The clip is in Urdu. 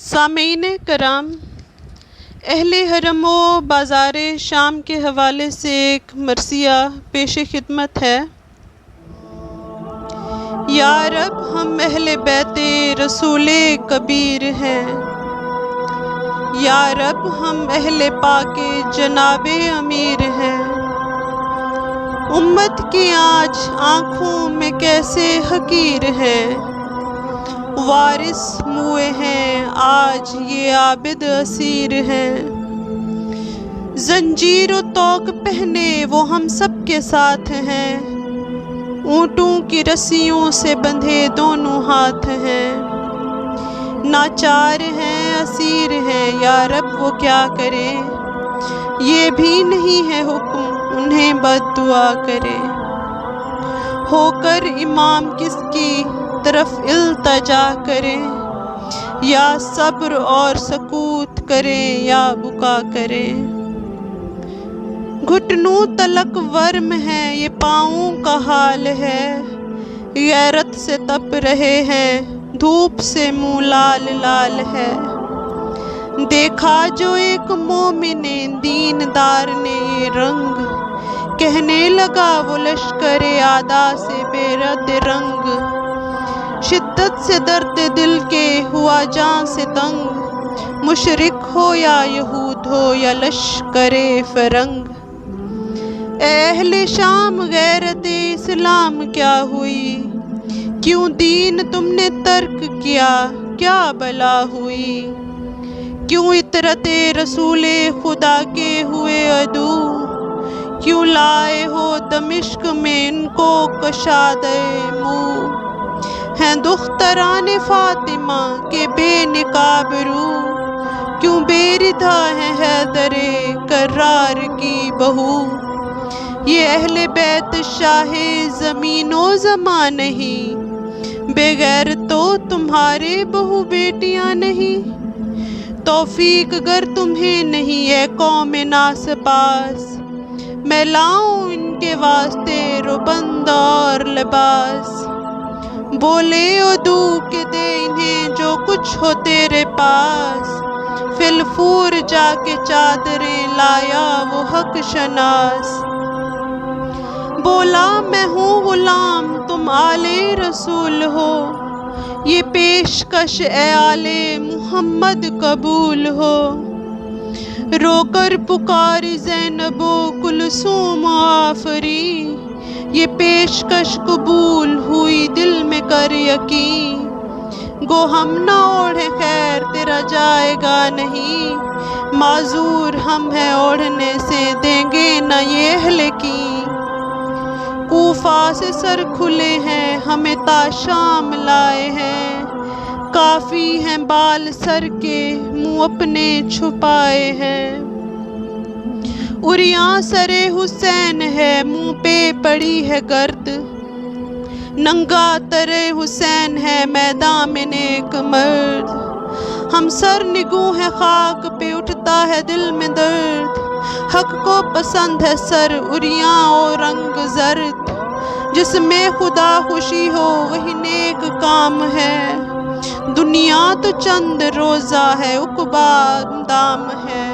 سامعین کرام، اہل حرم و بازار شام کے حوالے سے ایک مرثیہ پیش خدمت ہے۔ یا رب ہم اہل بیت رسول کبیر ہیں، یا رب ہم اہل پاک جناب امیر ہیں۔ امت کی آج آنکھوں میں کیسے حقیر ہیں، وارث موئے ہیں آج یہ عابد اسیر ہیں۔ زنجیر و طوق پہنے وہ ہم سب کے ساتھ ہیں، اونٹوں کی رسیوں سے بندھے دونوں ہاتھ ہیں۔ ناچار ہیں اسیر ہیں، یا رب وہ کیا کریں، یہ بھی نہیں ہے حکم انہیں بد دعا کرے۔ ہو کر امام کس کی طرف التجا کریں، یا صبر اور سکوت کریں یا بکا کریں۔ گھٹنوں تلک ورم ہے یہ پاؤں کا حال ہے، غیرت سے تپ رہے ہیں دھوپ سے منہ لال لال ہے۔ دیکھا جو ایک مومن دیندار نے یہ رنگ، کہنے لگا وہ لشکر اعداء سے بے رد رنگ۔ شدت سے درد دل کے ہوا جاں سے تنگ، مشرک ہو یا یہود ہو یا لشکر فرنگ۔ اے اہل شام غیرت اسلام کیا ہوئی، کیوں دین تم نے ترک کیا کیا بلا ہوئی۔ کیوں اطرت رسول خدا کے ہوئے عدو، کیوں لائے ہو دمشق میں ان کو کشادہ منہ۔ ہیں دختران فاطمہ کے بے نقاب رو، کیوں بے ردا ہے حیدر کرار کی بہو۔ یہ اہل بیت شاہ زمین و زمان نہیں، بغیر تو تمہارے بہو بیٹیاں نہیں۔ توفیق گر تمہیں نہیں اے قوم ناسپاس، میں لاؤں ان کے واسطے روبند اور لباس۔ بولے عدو کہ دے انہیں جو کچھ ہو تیرے پاس، فی الفور جا کے چادریں لایا وہ حق شناس۔ بولا میں ہوں غلام تم آل رسول ہو، یہ پیشکش اے آل محمد قبول ہو۔ رو کر پکاری زینب و کلثوم آفریں، یہ پیشکش قبول ہوئی دل میں کر یقین۔ گو ہم نہ اوڑھیں خیر تیرا جائے گا نہیں، معذور ہم ہیں اوڑھنے سے دیں گے نہ یہ اہل کین۔ کوفہ سے سر کھلے ہیں ہمیں تا شام لائے ہیں، کافی ہیں بال سر کے منہ اپنے چھپائے ہیں۔ عریاں سر حسین ہے منہ پہ پڑی ہے گرد، ننگا تر حسین ہے میدان میں نیک مرد۔ ہم سر نگوں ہیں خاک پہ اٹھتا ہے دل میں درد، حق کو پسند ہے سر عریاں و رنگ زرد۔ جس میں خدا خوشی ہو وہی نیک کام ہے، دنیا تو چند روزہ ہے عقبیٰ اندام ہے۔